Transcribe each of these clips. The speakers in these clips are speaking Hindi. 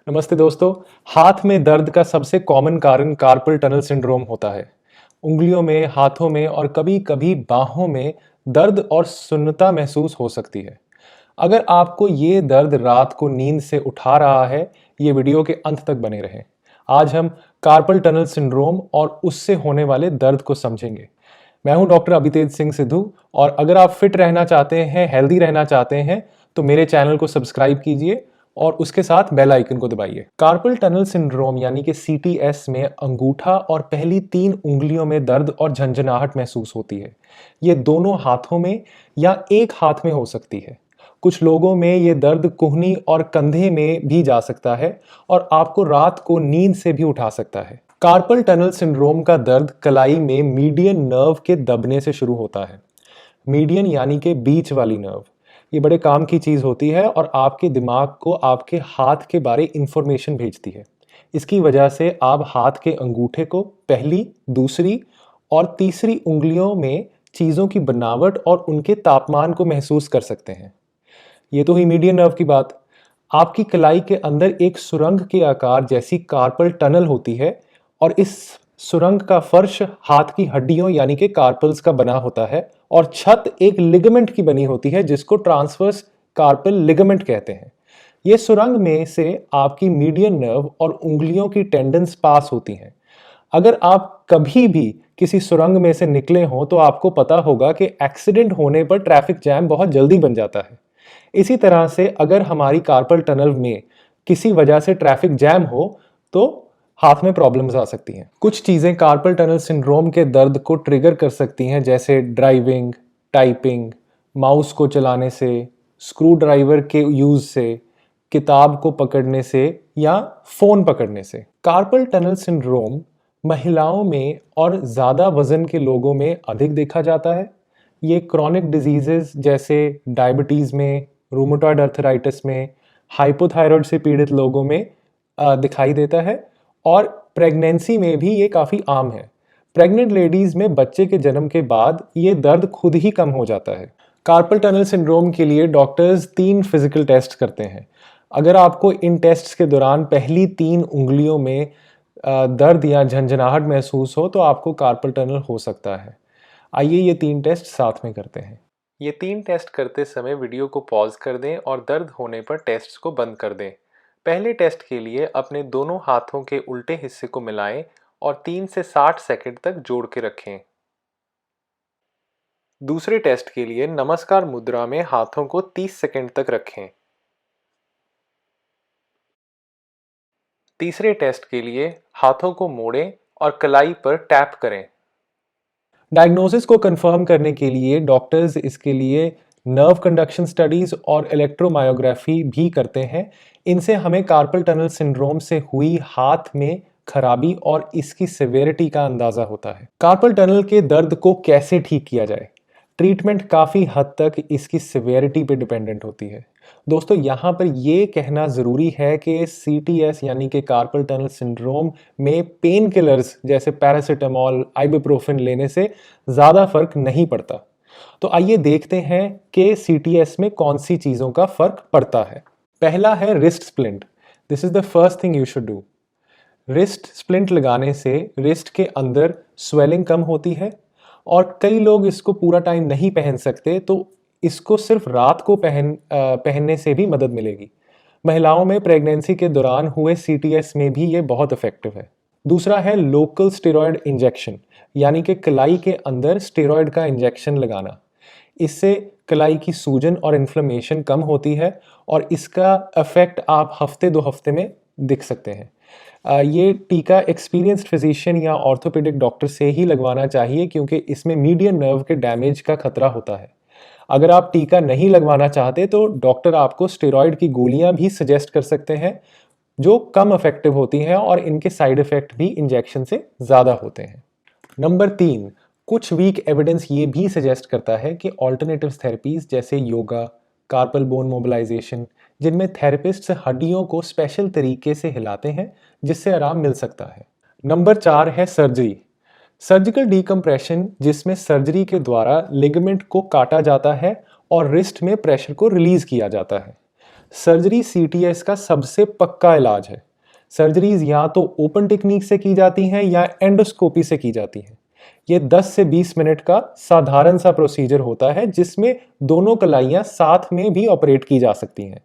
नमस्ते दोस्तों। हाथ में दर्द का सबसे कॉमन कारण कार्पल टनल सिंड्रोम होता है। उंगलियों में, हाथों में और कभी-कभी बाहों में दर्द और सुन्नता महसूस हो सकती है। अगर आपको ये दर्द रात को नींद से उठा रहा है, ये वीडियो के अंत तक बने रहें। आज हम कार्पल टनल सिंड्रोम और उससे होने वाले दर्द को समझेंगे। मैं हूं डॉक्टर अभितेज सिंह सिद्धू और अगर आप फिट रहना चाहते हैं, हेल्दी रहना चाहते हैं, तो मेरे चैनल को सब्सक्राइब कीजिए और उसके साथ बेल आइकन को दबाइए। कार्पल टनल सिंड्रोम यानी कि सीटीएस में अंगूठा और पहली 3 उंगलियों में दर्द और झंझनाहट महसूस होती है। ये दोनों हाथों में या एक हाथ में हो सकती है। कुछ लोगों में ये दर्द कुहनी और कंधे में भी जा सकता है और आपको रात को नींद से भी उठा सकता है। कार्पल टनल सिंड्रोम का दर्द कलाई में मीडियन नर्व के दबने से शुरू होता है। मीडियन यानी कि बीच वाली नर्व। ये बड़े काम की चीज़ होती है और आपके दिमाग को आपके हाथ के बारे इंफॉर्मेशन भेजती है। इसकी वजह से आप हाथ के अंगूठे को पहली, दूसरी और तीसरी उंगलियों में चीज़ों की बनावट और उनके तापमान को महसूस कर सकते हैं। ये तो हुई मीडियन नर्व की बात। आपकी कलाई के अंदर एक सुरंग के आकार जैसी कार्पल टनल होती है और इस सुरंग का फर्श हाथ की हड्डियों यानी कि कार्पल्स का बना होता है और छत एक लिगामेंट की बनी होती है जिसको ट्रांसवर्स कार्पल लिगामेंट कहते हैं। ये सुरंग में से आपकी मीडियन नर्व और उंगलियों की टेंडन्स पास होती हैं। अगर आप कभी भी किसी सुरंग में से निकले हों तो आपको पता होगा कि एक्सीडेंट होने पर ट्रैफिक जैम बहुत जल्दी बन जाता है। इसी तरह से अगर हमारी कार्पल टनल में किसी वजह से ट्रैफिक जैम हो तो हाथ में प्रॉब्लम्स आ सकती हैं। कुछ चीज़ें कार्पल टनल सिंड्रोम के दर्द को ट्रिगर कर सकती हैं, जैसे ड्राइविंग, टाइपिंग, माउस को चलाने से, स्क्रू ड्राइवर के यूज से, किताब को पकड़ने से या फोन पकड़ने से। कार्पल टनल सिंड्रोम महिलाओं में और ज़्यादा वजन के लोगों में अधिक देखा जाता है। ये क्रॉनिक डिजीजेस जैसे डायबिटीज़ में, रूमेटॉइड अर्थराइटिस में, हाइपोथायराइड से पीड़ित लोगों में दिखाई देता है और प्रेगनेंसी में भी ये काफ़ी आम है। प्रेग्नेंट लेडीज में बच्चे के जन्म के बाद ये दर्द खुद ही कम हो जाता है। कार्पल टनल सिंड्रोम के लिए डॉक्टर्स 3 फिजिकल टेस्ट करते हैं। अगर आपको इन टेस्ट्स के दौरान पहली 3 उंगलियों में दर्द या झंझनाहट महसूस हो तो आपको कार्पल टनल हो सकता है। आइए ये 3 टेस्ट साथ में करते हैं। ये 3 टेस्ट करते समय वीडियो को पॉज कर दें और दर्द होने पर टेस्ट को बंद कर दें। पहले टेस्ट के लिए अपने दोनों हाथों के उल्टे हिस्से को मिलाएं और 3 से 60 सेकंड तक जोड़ के रखें। दूसरे टेस्ट के लिए नमस्कार मुद्रा में हाथों को 30 सेकंड तक रखें। तीसरे टेस्ट के लिए हाथों को मोड़ें और कलाई पर टैप करें। डायग्नोसिस को कंफर्म करने के लिए डॉक्टर्स इसके लिए नर्व कंडक्शन स्टडीज और इलेक्ट्रोमायोग्राफी भी करते हैं। इनसे हमें कार्पल टनल सिंड्रोम से हुई हाथ में खराबी और इसकी सिवियरिटी का अंदाजा होता है। कार्पल टनल के दर्द को कैसे ठीक किया जाए? ट्रीटमेंट काफ़ी हद तक इसकी सिवियरिटी पे डिपेंडेंट होती है। दोस्तों, यहाँ पर ये कहना ज़रूरी है कि सीटीएस यानी कि कार्पल टनल सिंड्रोम में पेन किलर्स जैसे पैरासिटामोल, आइबुप्रोफेन लेने से ज़्यादा फर्क नहीं पड़ता। तो आइए देखते हैं कि सीटीएस में कौन सी चीज़ों का फर्क पड़ता है। पहला है wrist splint. This is the first thing you should do. Wrist splint लगाने से रिस्ट के अंदर स्वेलिंग कम होती है और कई लोग इसको पूरा टाइम नहीं पहन सकते, तो इसको सिर्फ रात को पहनने से भी मदद मिलेगी। महिलाओं में प्रेगनेंसी के दौरान हुए सीटीएस में भी ये बहुत इफेक्टिव है। दूसरा है लोकल स्टेरॉयड इंजेक्शन, यानी कि कलाई के अंदर स्टेरॉयड का इंजेक्शन लगाना। इससे कलाई की सूजन और इन्फ्लेमेशन कम होती है और इसका इफेक्ट आप हफ्ते 2 हफ्ते में दिख सकते हैं। ये टीका एक्सपीरियंस्ड फिजिशियन या ऑर्थोपेडिक डॉक्टर से ही लगवाना चाहिए क्योंकि इसमें मीडियन नर्व के डैमेज का खतरा होता है। अगर आप टीका नहीं लगवाना चाहते तो डॉक्टर आपको स्टेरॉयड की गोलियां भी सजेस्ट कर सकते हैं जो कम इफेक्टिव होती हैं और इनके साइड इफेक्ट भी इंजेक्शन से ज़्यादा होते हैं। नंबर 3, कुछ वीक एविडेंस ये भी सजेस्ट करता है कि ऑल्टरनेटिव थेरेपीज जैसे योगा, कार्पल बोन मोबिलाइजेशन, जिनमें थेरेपिस्ट हड्डियों को स्पेशल तरीके से हिलाते हैं जिससे आराम मिल सकता है। नंबर 4 है सर्जरी। सर्जिकल डीकम्प्रेशन, जिसमें सर्जरी के द्वारा लिगामेंट को काटा जाता है और रिस्ट में प्रेशर को रिलीज किया जाता है। सर्जरी सीटीएस का सबसे पक्का इलाज है। सर्जरीज या तो ओपन टेक्निक से की जाती हैं या एंडोस्कोपी से की जाती हैं। ये 10 से 20 मिनट का साधारण सा प्रोसीजर होता है जिसमें दोनों कलाइयां साथ में भी ऑपरेट की जा सकती हैं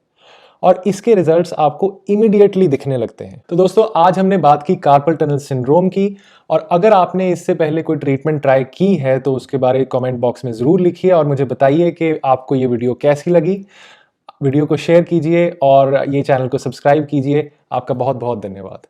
और इसके रिजल्ट्स आपको इमीडिएटली दिखने लगते हैं। तो दोस्तों, आज हमने बात की कार्पल टनल सिंड्रोम की, और अगर आपने इससे पहले कोई ट्रीटमेंट ट्राई की है तो उसके बारे कमेंट बॉक्स में ज़रूर लिखिए और मुझे बताइए कि आपको ये वीडियो कैसी लगी। वीडियो को शेयर कीजिए और ये चैनल को सब्सक्राइब कीजिए। आपका बहुत बहुत धन्यवाद।